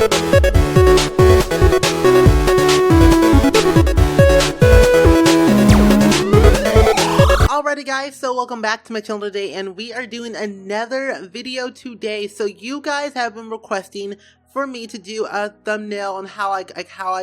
Alrighty guys, so welcome back to my channel today, and we are doing another video today. So you guys have been requesting for me to do a thumbnail on how I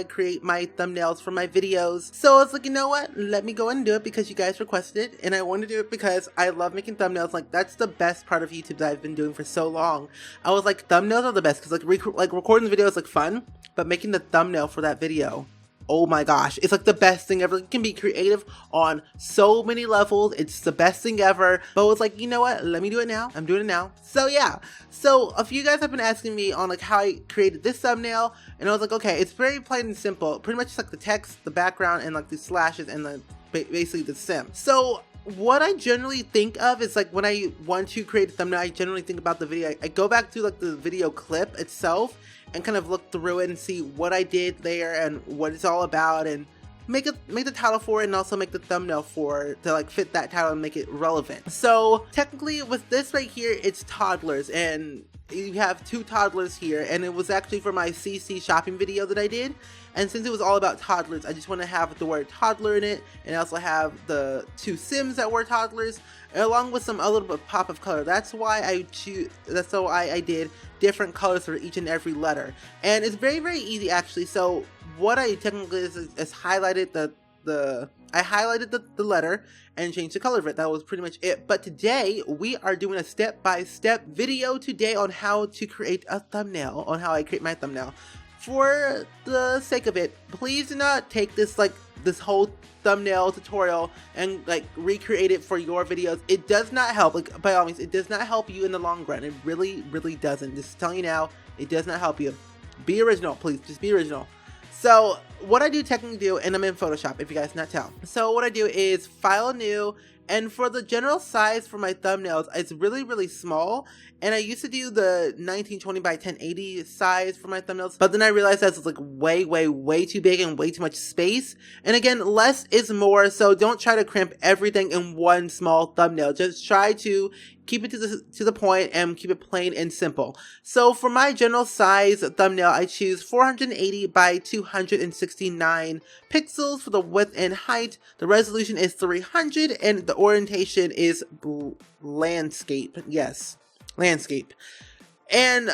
create my thumbnails for my videos. So I was like, you know what, let me go and do it because you guys requested it, and I want to do it because I love making thumbnails. Like, that's the best part of YouTube that I've been doing for so long. I was like, thumbnails are the best because like recording the video is like fun, but making the thumbnail for that video, oh my gosh, it's like the best thing ever. You can be creative on so many levels. It's the best thing ever. But I was like, you know what? Let me do it now. I'm doing it now. So yeah. So a few guys have been asking me on like how I created this thumbnail, and I was like, okay, it's very plain and simple. Pretty much just like the text, the background, and like the slashes, and the basically the sim. So what I generally think of is like when I want to create a thumbnail, I generally think about the video. I go back to like the video clip itself and kind of look through it and see what I did there and what it's all about, and make the title for it, and also make the thumbnail for it to like fit that title and make it relevant. So technically with this right here, it's toddlers, and you have two toddlers here, and it was actually for my CC shopping video that I did. And since it was all about toddlers, I just want to have the word toddler in it, and also have the two Sims that were toddlers, along with a little bit of pop of color. That's why I did different colors for each and every letter. And it's very, very easy actually. So what I technically is highlighted I highlighted the letter and changed the color of it. That was pretty much it. But today we are doing a step-by-step video today on how to create a thumbnail, on how I create my thumbnail. For the sake of it, please do not take this whole thumbnail tutorial and like recreate it for your videos. It does not help. Like, by all means, it does not help you in the long run. It really, really doesn't. Just telling you now, it does not help you. Be original, please. Just be original. So what I technically do, and I'm in Photoshop if you guys not tell. So what I do is file new, and for the general size for my thumbnails, it's really, really small. And I used to do the 1920 by 1080 size for my thumbnails, but then I realized that's like way, way, way too big and way too much space. And again, less is more, so don't try to cramp everything in one small thumbnail. Just try to keep it to the point and keep it plain and simple. So for my general size thumbnail, I choose 480 by 269 pixels for the width and height. The resolution is 300, and the orientation is landscape. Yes, landscape. And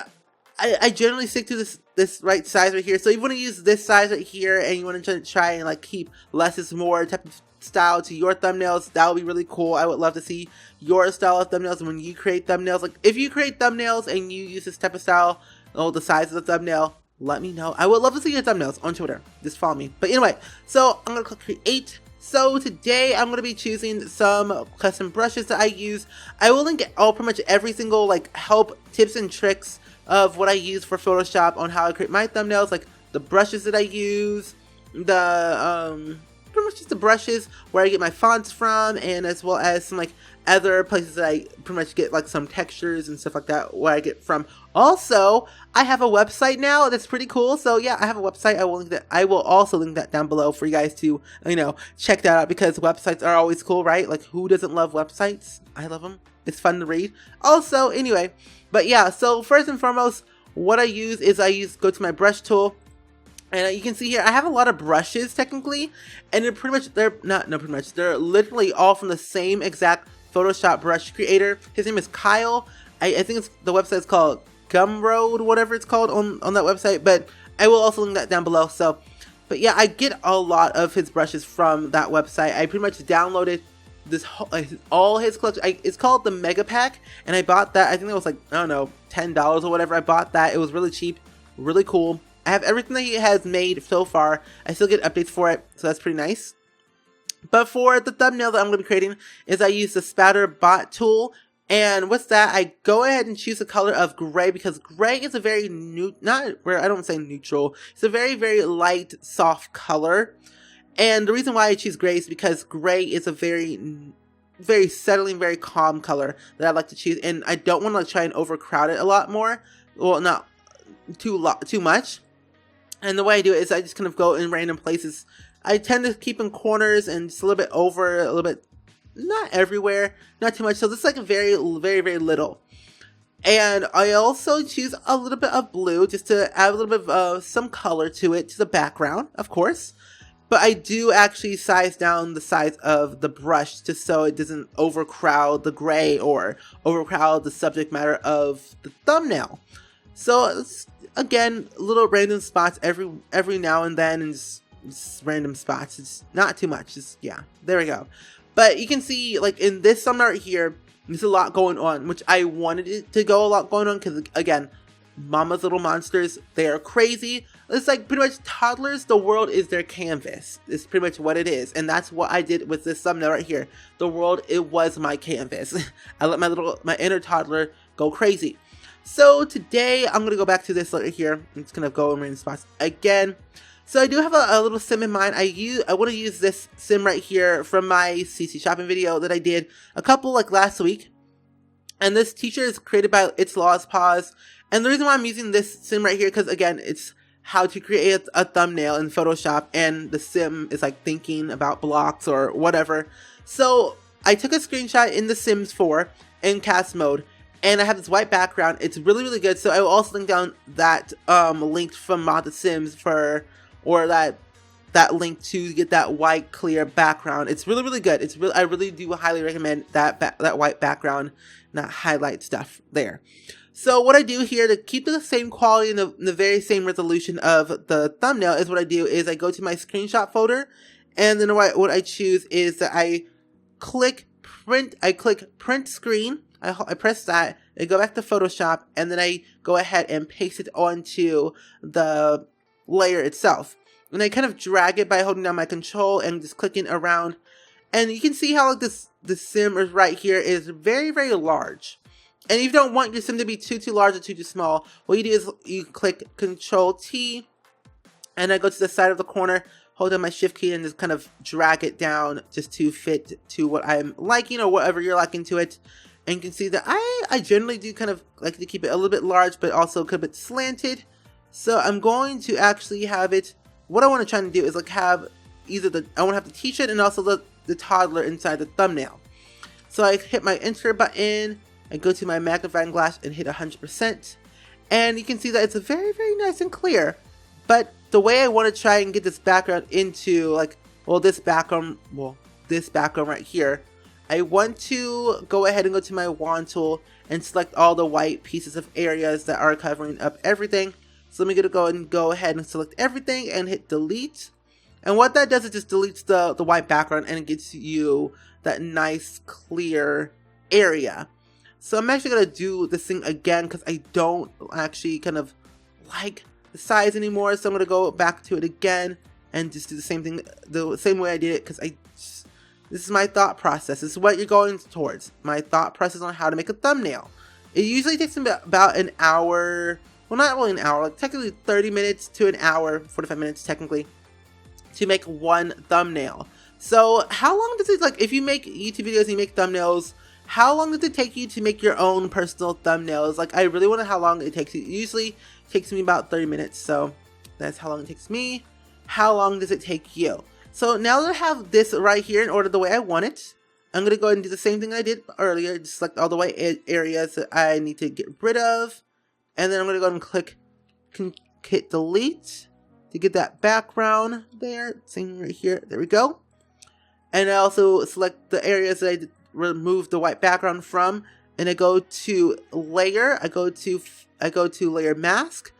I generally stick to this right size right here. So you want to use this size right here, and you want to try and like keep less is more type of style to your thumbnails. That would be really cool. I would love to see your style of thumbnails when you create thumbnails. Like, if you create thumbnails and you use this type of style, the size of the thumbnail, let me know. I would love to see your thumbnails on Twitter. Just follow me. But anyway, so I'm gonna click create. So today I'm going to be choosing some custom brushes that I use. I will link pretty much every single like help tips and tricks of what I use for Photoshop on how I create my thumbnails, like the brushes that I use, the pretty much just the brushes where I get my fonts from, and as well as some like other places that I pretty much get like some textures and stuff like that where I get from. Also, I have a website now that's pretty cool. So yeah, I have a website. I will also link that down below for you guys to, you know, check that out, because websites are always cool, right? Like, who doesn't love websites? I love them. It's fun to read. Also, anyway, but yeah, so first and foremost, what I use is go to my brush tool. And you can see here, I have a lot of brushes technically, and they're literally all from the same exact Photoshop brush creator. His name is Kyle. I think the website is called Gumroad, whatever it's called on that website, but I will also link that down below. So, but yeah, I get a lot of his brushes from that website. I pretty much downloaded all his collection. It's called the Mega Pack, and I bought that. I think it was like, I don't know, $10 or whatever. I bought that. It was really cheap, really cool. I have everything that he has made so far. I still get updates for it, so that's pretty nice. But for the thumbnail that I'm going to be creating is I use the Spatter Bot tool. And with that, I go ahead and choose the color of gray, because gray is a very I don't say neutral. It's a very, very light, soft color. And the reason why I choose gray is because gray is a very, very settling, very calm color that I like to choose. And I don't want to try and overcrowd it a lot more. Well, not too much. And the way I do it is I just kind of go in random places. I tend to keep in corners and just a little bit not everywhere, not too much. So this is like very, very, very little. And I also choose a little bit of blue just to add a little bit of some color to it, to the background, of course. But I do actually size down the size of the brush just so it doesn't overcrowd the gray or overcrowd the subject matter of the thumbnail. So it's, again, little random spots every now and then, and just random spots. It's not too much. Just, yeah, there we go. But you can see, like, in this thumbnail right here, there's a lot going on, which I wanted it to go a lot going on because, again, Mama's Little Monsters, they are crazy. It's like pretty much toddlers, the world is their canvas. It's pretty much what it is. And that's what I did with this thumbnail right here. The world, it was my canvas. I let my inner toddler go crazy. So today, I'm going to go back to this right here. I'm just going to go over in spots again. So I do have a little sim in mind. I want to use this sim right here from my CC shopping video that I did a couple like last week. And this teacher is created by It's Law's Paws. And the reason why I'm using this sim right here, because again, it's how to create a thumbnail in Photoshop, and the sim is like thinking about blocks or whatever. So I took a screenshot in The Sims 4 in cast mode, and I have this white background. It's really, really good. So I will also link down that link from Mod The Sims or that link to get that white clear background. It's really, really good. I really do highly recommend that white background, not highlight stuff there. So what I do here to keep the same quality and the very same resolution of the thumbnail is what I do is I go to my screenshot folder, and then what I choose is that I click print screen. I press that, I go back to Photoshop, and then I go ahead and paste it onto the layer itself. And I kind of drag it by holding down my control and just clicking around. And you can see how like the sim is right here is very, very large. And if you don't want your sim to be too large or too small, what you do is you click Control T, and I go to the side of the corner, hold down my Shift key, and just kind of drag it down just to fit to what I'm liking or whatever you're liking to it. And you can see that I generally do kind of like to keep it a little bit large, but also a bit slanted. So I'm going to actually have it, what I want to try to do is like have either I want to have the teacher and also the toddler inside the thumbnail. So I hit my enter button, I go to my magnifying glass and hit 100%. And you can see that it's very, very nice and clear. But the way I want to try and get this background into like, this background right here, I want to go ahead and go to my wand tool and select all the white pieces of areas that are covering up everything. So let me go ahead and select everything and hit delete. And what that does is just deletes the white background, and it gets you that nice clear area. So I'm actually going to do this thing again because I don't actually kind of like the size anymore. So I'm going to go back to it again and just do the same thing, the same way I did it, because this is my thought process. This is what you're going towards. My thought process on how to make a thumbnail. It usually takes about an hour. Well, not really an hour, like technically 30 minutes to an hour, 45 minutes technically, to make one thumbnail. So how long does it, like, if you make YouTube videos and you make thumbnails, how long does it take you to make your own personal thumbnails? Like, I really wonder how long it takes you. It usually takes me about 30 minutes, so that's how long it takes me. How long does it take you? So now that I have this right here in order the way I want it, I'm going to go ahead and do the same thing I did earlier, just select all the white areas that I need to get rid of. And then I'm going to go ahead and hit delete to get that background there. Same right here. There we go. And I also select the areas that I remove the white background from. And I go to layer. I go to layer mask.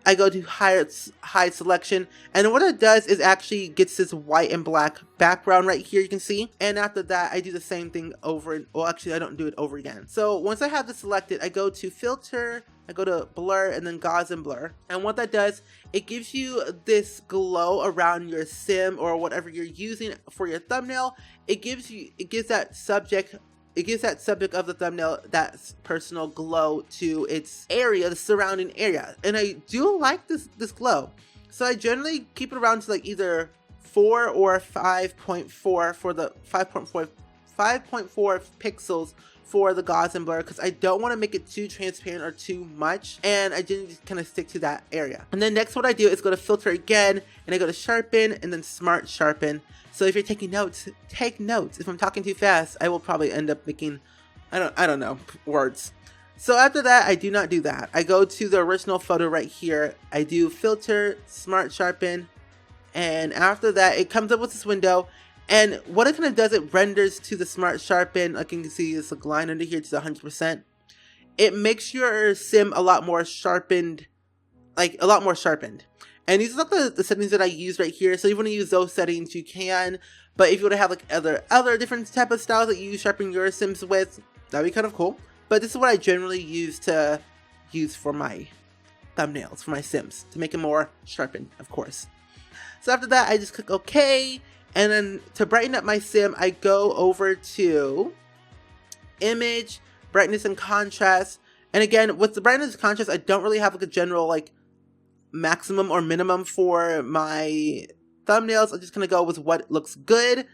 I go to hide selection. And what it does is actually gets this white and black background right here, you can see. And after that, I do the same thing over. Well, actually, I don't do it over again. So once I have this selected, I go to filter, I go to blur, and then Gaussian blur. And what that does, it gives you this glow around your sim or whatever you're using for your thumbnail. It gives that subject of the thumbnail that personal glow to its area, the surrounding area. And I do like this glow. So I generally keep it around to like either 4 or 5.4 for the 5.4 pixels for the Gaussian blur, because I don't want to make it too transparent or too much, and I didn't just kind of stick to that area. And then next what I do is go to filter again, and I go to sharpen, and then smart sharpen. So if you're taking notes, take notes. If I'm talking too fast, I will probably end up making, I don't know, words. So after that, I do not do that. I go to the original photo right here. I do filter, smart sharpen, and after that, it comes up with this window. And what it kind of does, it renders to the smart sharpen. Like you can see this like line under here to 100%. It makes your sim a lot more sharpened, And these are not the settings that I use right here. So if you want to use those settings, you can. But if you want to have like other different type of styles that you sharpen your sims with, that'd be kind of cool. But this is what I generally use for my thumbnails, for my sims, to make it more sharpened, of course. So after that, I just click OK. And then to brighten up my sim, I go over to Image, Brightness and Contrast. And again, with the brightness and contrast, I don't really have like a general like maximum or minimum for my thumbnails. I'm just gonna go with what looks good.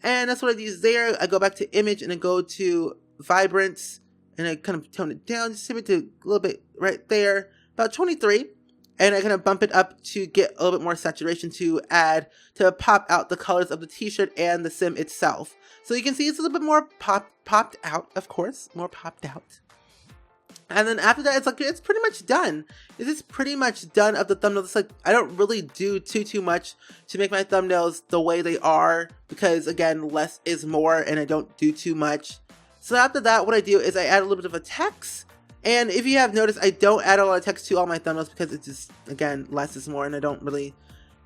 And that's what I use there. I go back to Image and I go to Vibrance. And I kind of tone it down, just tip it to a little bit right there, about 23. And I kind of bump it up to get a little bit more saturation to pop out the colors of the t-shirt and the sim itself. So you can see it's a little bit more popped out, of course, more popped out. And then after that, it's pretty much done. This is pretty much done of the thumbnails. It's like, I don't really do too much to make my thumbnails the way they are, because again, less is more and I don't do too much. So after that, what I do is I add a little bit of a text. And if you have noticed, I don't add a lot of text to all my thumbnails because it's just, again, less is more, and I don't really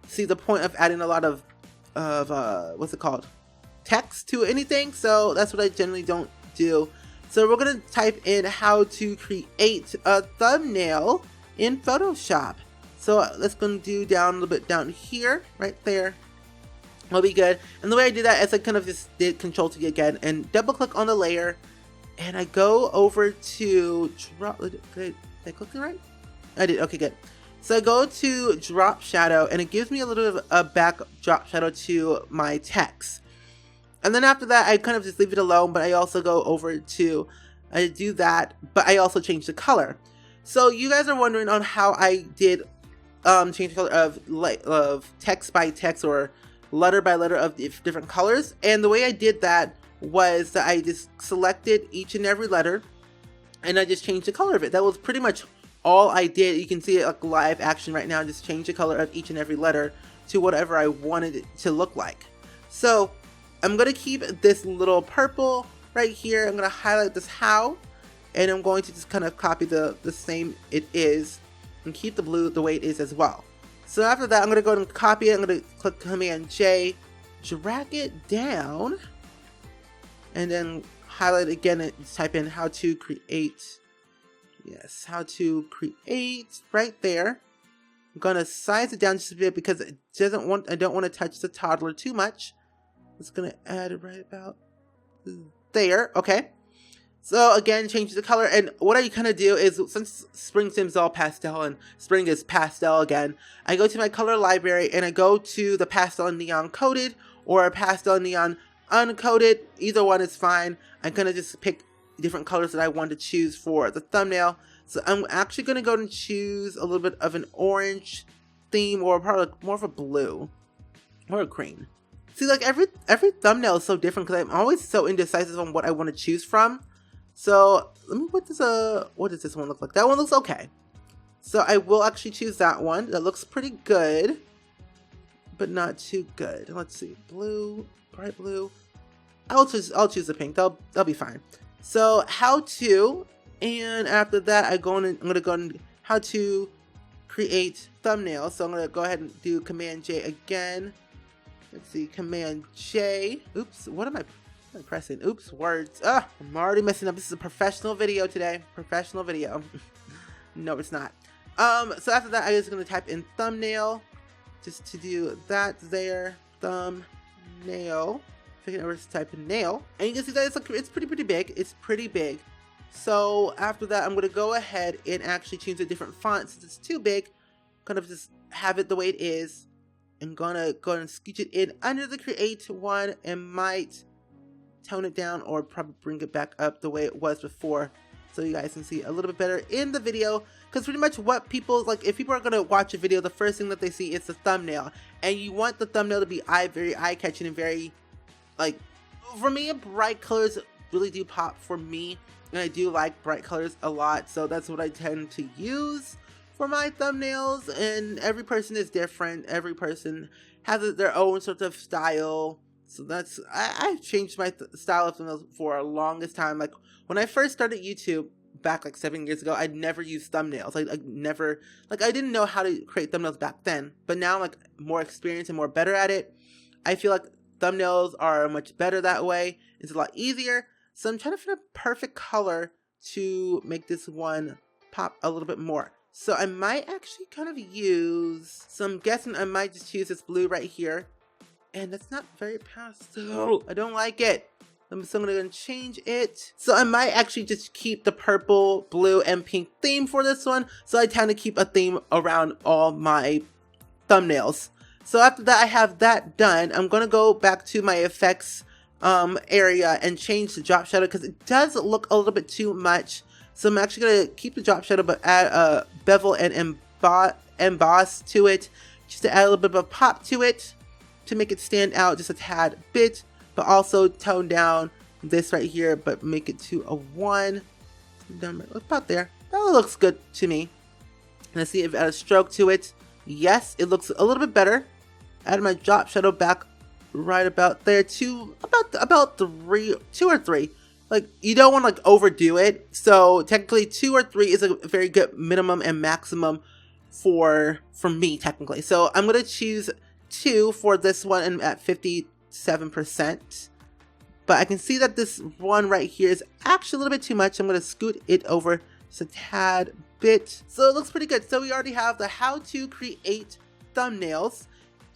see the point of adding a lot of what's it called? Text to anything. So that's what I generally don't do. So we're going to type in how to create a thumbnail in Photoshop. So let's go and do down a little bit down here, right there. Will be good. And the way I do that is I kind of just did Control-T again and double click on the layer. And I go over to drop. Did I click it right? I did. Okay, good. So I go to drop shadow, and it gives me a little bit of a back drop shadow to my text. And then after that, I kind of just leave it alone. But I also go over to I do that, but I also change the color. So you guys are wondering on how I did change the color of text by text or letter by letter of different colors. And the way I did that was that I just selected each and every letter and I just changed the color of it. That was pretty much all I did. You can see it like live action right now. Just change the color of each and every letter to whatever I wanted it to look like. So I'm going to keep this little purple right here. I'm going to highlight this how, and I'm going to just kind of copy the same it is and keep the blue the way it is as well. So after that, I'm going to go and copy it. I'm going to click Command J, drag it down, and then highlight it again and type in how to create. Yes, how to create right there. I'm going to size it down just a bit because I don't want to touch the toddler too much. It's going to add it right about there. Okay. So again, change the color, and what I kind of do is, since SpringSims is all pastel and Spring is pastel again, I go to my color library and I go to the pastel neon coated or pastel neon uncoated. Either one is fine. I'm gonna just pick different colors that I want to choose for the thumbnail. So I'm actually gonna go and choose a little bit of an orange theme, or probably more of a blue or a green. See, like every thumbnail is so different because I'm always so indecisive on what I want to choose from. So let me put this, what does this one look like? That one looks okay. So I will actually choose that one. That looks pretty good, but not too good. Let's see, blue, bright blue. I'll choose the pink. They'll be fine. So how to, and after that I'm gonna go and how to create thumbnails. So I'm gonna go ahead and do Command J again. Let's see, Command J. Oops, what am I pressing? Oops, words. I'm already messing up. This is a professional video today. Professional video. No, it's not. So after that, I'm just gonna type in thumbnail, just to do that there. Thumbnail. If I can ever type in nail, and you can see that it's pretty big. It's pretty big. So after that, I'm gonna go ahead and actually change a different font since it's too big. Kind of just have it the way it is. I'm gonna go and scooch it in under the create one and might tone it down or probably bring it back up the way it was before, so you guys can see a little bit better in the video. Because pretty much what people like, if people are gonna watch a video, the first thing that they see is the thumbnail, and you want the thumbnail to be very eye-catching and very, like, for me, bright colors really do pop for me. and I do like bright colors a lot, so that's what I tend to use for my thumbnails. And every person is different. Every person has their own sort of style. So that's, I've changed my style of thumbnails for a longest time. Like when I first started YouTube back like 7 years ago, I'd never used thumbnails. I never, like I didn't know how to create thumbnails back then. But now I'm like more experienced and more better at it. I feel like thumbnails are much better that way. It's a lot easier. So I'm trying to find a perfect color to make this one pop a little bit more. So I might actually kind of use, so I'm guessing I might just use this blue right here. And that's not very pastel. I don't like it. So I'm gonna change it. So I might actually just keep the purple, blue, and pink theme for this one. So I tend to keep a theme around all my thumbnails. So after that I have that done, I'm gonna go back to my effects area and change the drop shadow because it does look a little bit too much. So I'm actually gonna keep the drop shadow but add a bevel and emboss to it just to add a little bit of a pop to it to make it stand out just a tad bit, but also tone down this right here but make it to a 1. About there. That looks good to me. Let's see if I add a stroke to it. Yes, it looks a little bit better. Add my drop shadow back right about there to about 2 or 3. Like you don't want to like overdo it. So technically 2 or 3 is a very good minimum and maximum for me technically. So I'm gonna choose 2 for this one and at 57%. But I can see that this one right here is actually a little bit too much. I'm gonna scoot it over just a tad bit. So it looks pretty good. So we already have the how to create thumbnails.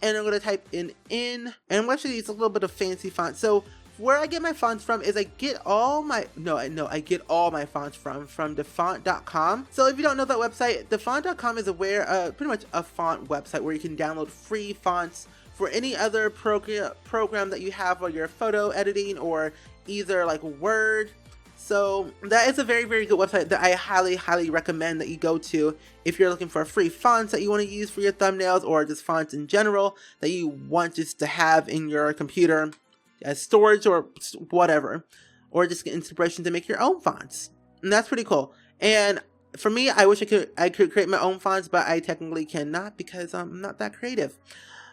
And I'm going to type in, and I'm going to use a little bit of fancy font. So where I get my fonts from is I get all my, I get all my fonts from defont.com. So if you don't know that website, defont.com is pretty much a font website where you can download free fonts for any other program that you have for your photo editing or either like Word. So that is a very, very good website that I highly, highly recommend that you go to if you're looking for free fonts that you want to use for your thumbnails or just fonts in general that you want just to have in your computer as storage or whatever, or just get inspiration to make your own fonts. And that's pretty cool. And for me, I wish I could create my own fonts, but I technically cannot because I'm not that creative.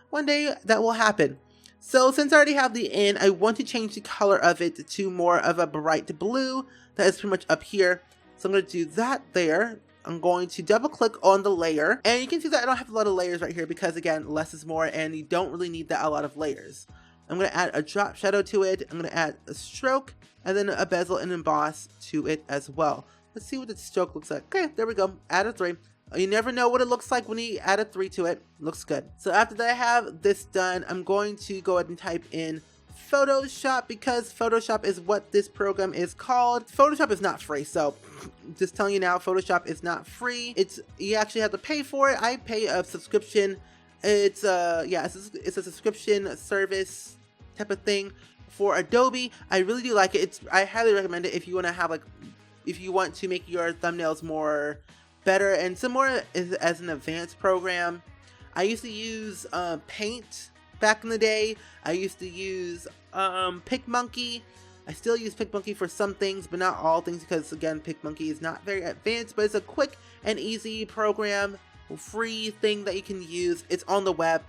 One day that will happen. So since I already have the in, I want to change the color of it to more of a bright blue that is pretty much up here. So I'm going to do that there. I'm going to double click on the layer, and you can see that I don't have a lot of layers right here because again, less is more and you don't really need a lot of layers. I'm going to add a drop shadow to it. I'm going to add a stroke and then a bezel and emboss to it as well. Let's see what the stroke looks like. Okay, there we go. Add a 3. You never know what it looks like when you add a 3 to it. Looks good. So after that I have this done, I'm going to go ahead and type in Photoshop because Photoshop is what this program is called. Photoshop is not free, so just telling you now, Photoshop is not free. You actually have to pay for it. I pay a subscription. It's it's a subscription service type of thing for Adobe. I really do like it. I highly recommend it if you want to have if you want to make your thumbnails more better and some more as an advanced program. I used to use Paint back in the day. I used to use PicMonkey. I still use PicMonkey for some things, but not all things because again, PicMonkey is not very advanced, but it's a quick and easy program, free thing that you can use. It's on the web.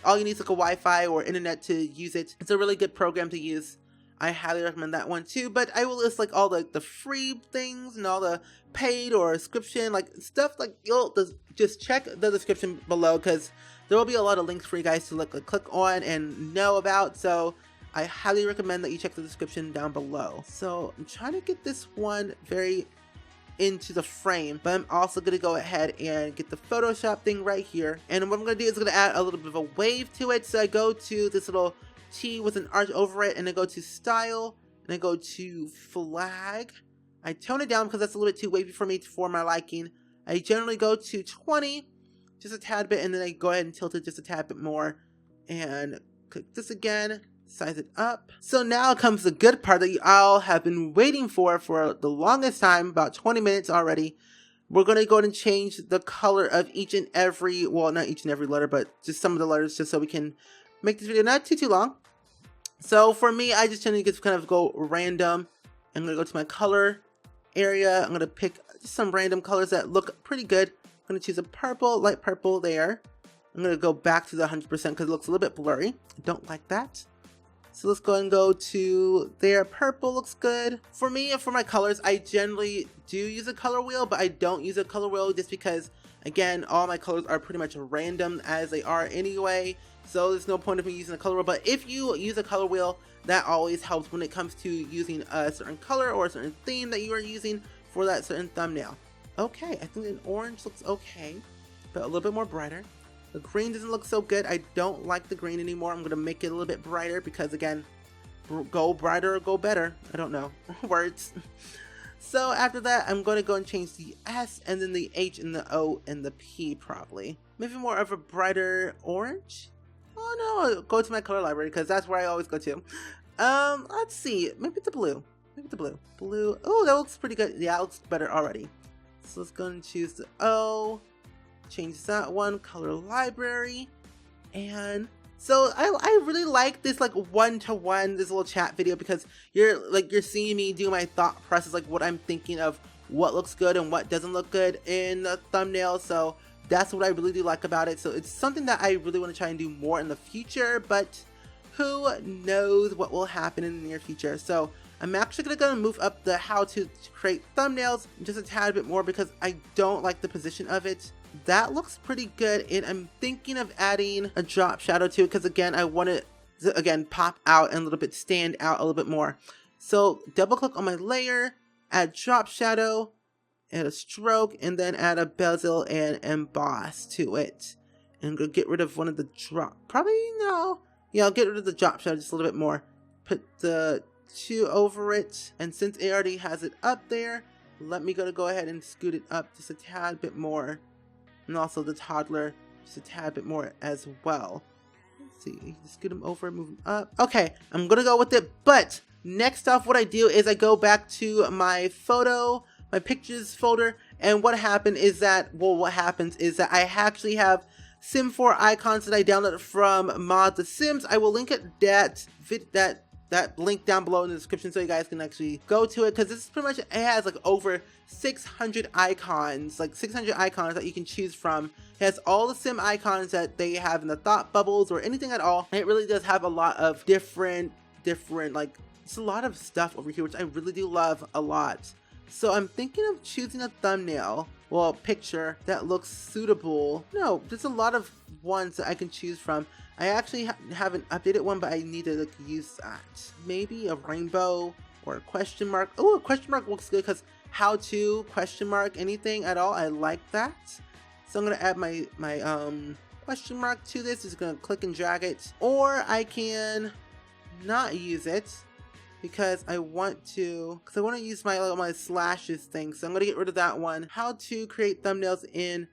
All you need is like a Wi-Fi or internet to use it. It's a really good program to use. I highly recommend that one too, but I will list like all the free things and all the paid or subscription like stuff. Like you'll just check the description below because there will be a lot of links for you guys to click on and know about. So I highly recommend that you check the description down below. So I'm trying to get this one very into the frame, but I'm also going to go ahead and get the Photoshop thing right here. And what I'm going to do is going to add a little bit of a wave to it. So I go to this little T with an arch over it and I go to style and I go to flag. I tone it down because that's a little bit too wavy for me for my liking. I generally go to 20, just a tad bit, and then I go ahead and tilt it just a tad bit more and click this again, size it up. So now comes the good part that you all have been waiting for the longest time, about 20 minutes already. We're going to go ahead and change the color of each and every, well, not each and every letter, but just some of the letters just so we can make this video not too long. So for me, I just tend to just kind of go random. I'm going to go to my color area. I'm gonna pick just some random colors that look pretty good. I'm gonna choose a purple, light purple there. I'm gonna go back to the 100% because it looks a little bit blurry. I don't like that. So let's go and go to there. Purple looks good. For me and for my colors, I generally do use a color wheel, but I don't use a color wheel just because, again, all my colors are pretty much random as they are anyway. So there's no point of me using a color wheel. But if you use a color wheel, that always helps when it comes to using a certain color or a certain theme that you are using for that certain thumbnail. Okay, I think an orange looks okay, but a little bit more brighter. The green doesn't look so good. I don't like the green anymore. I'm going to make it a little bit brighter because, again, go brighter or go better. I don't know. Words. So after that, I'm going to go and change the S and then the H and the O and the P probably. Maybe more of a brighter orange? Oh no, I'll go to my color library because that's where I always go to. Let's see. Maybe the blue. Maybe the blue. Blue. Oh, that looks pretty good. Yeah, that looks better already. So let's go and choose the O. Change that one, color library. And so I really like this like one-to-one, this little chat video, because you're seeing me do my thought process, like what I'm thinking of what looks good and what doesn't look good in the thumbnail. So that's what I really do like about it. So it's something that I really want to try and do more in the future, but who knows what will happen in the near future. So I'm actually going to go and move up the how to create thumbnails just a tad bit more because I don't like the position of it. That looks pretty good, and I'm thinking of adding a drop shadow to it because, again, I want it to, again, pop out and a little bit stand out a little bit more. So double click on my layer, add drop shadow, add a stroke, and then add a bezel and emboss to it. And go get rid of one of the drop. Probably no. Yeah, I'll get rid of the drop shadow just a little bit more. Put the 2 over it, and since it already has it up there, let me go ahead and scoot it up just a tad bit more. And also the toddler just a tad bit more as well. Let's see, scoot him over, move him up. Okay, I'm gonna go with it, but next off what I do is I go back to my pictures folder, and what happens is that I actually have Sim 4 icons that I downloaded from Mod The Sims. I will link that link down below in the description so you guys can actually go to it, because this is pretty much, it has like over 600 icons, like 600 icons that you can choose from. It has all the sim icons that they have in the thought bubbles or anything at all. And it really does have a lot of different like, it's a lot of stuff over here, which I really do love a lot. So I'm thinking of choosing a thumbnail, well, a picture that looks suitable. No, there's a lot of ones that I can choose from. I actually haven't updated one, but I need to use that. Maybe a rainbow or a question mark. Oh, a question mark looks good because how to question mark anything at all. I like that. So I'm gonna add my question mark to this. Just gonna click and drag it, or I can not use it because I want to use my slashes thing. So I'm gonna get rid of that one. How to create thumbnails in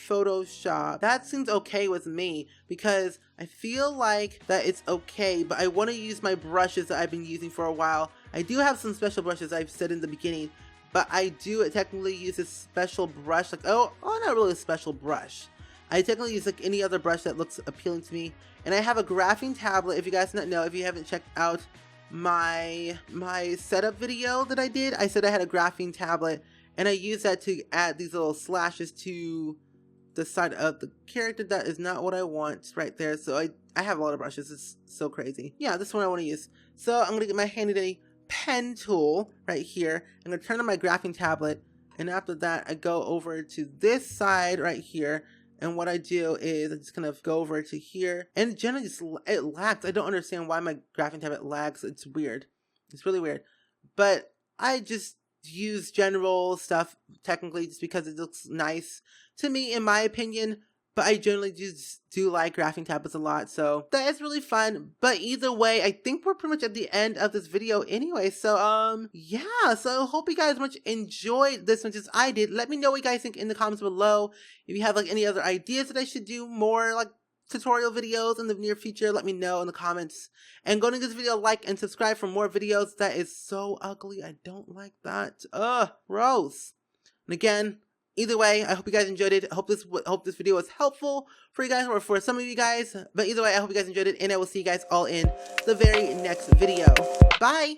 Photoshop. That seems okay with me because I feel like that it's okay, but I want to use my brushes that I've been using for a while. I do have some special brushes I've said in the beginning, but I do technically use a special brush, like, oh, not really a special brush. I technically use like any other brush that looks appealing to me. And I have a graphing tablet. If you guys don't know, if you haven't checked out my setup video that I did, I said I had a graphing tablet, and I use that to add these little slashes to the side of the character. That is not what I want right there. So I have a lot of brushes. It's so crazy. Yeah, this one I want to use. So I'm gonna get my handy dandy pen tool right here. I'm gonna turn on my graphing tablet, and after that I go over to this side right here, and what I do is I just kind of go over to here, and generally it lags. I don't understand why my graphing tablet lags. It's weird. It's really weird. But I just use general stuff technically just because it looks nice to me, in my opinion. But I generally just do like graphing tablets a lot, so that is really fun. But either way, I think we're pretty much at the end of this video anyway. So yeah, so hope you guys much enjoyed this one as I did. Let me know what you guys think in the comments below. If you have like any other ideas that I should do more like tutorial videos in the near future, let me know in the comments. And go to this video, like and subscribe for more videos. That is so ugly. I don't like that. Gross. And again, either way, I hope you guys enjoyed it. I hope this video was helpful for you guys, or for some of you guys. But either way, I hope you guys enjoyed it, and I will see you guys all in the very next video. Bye!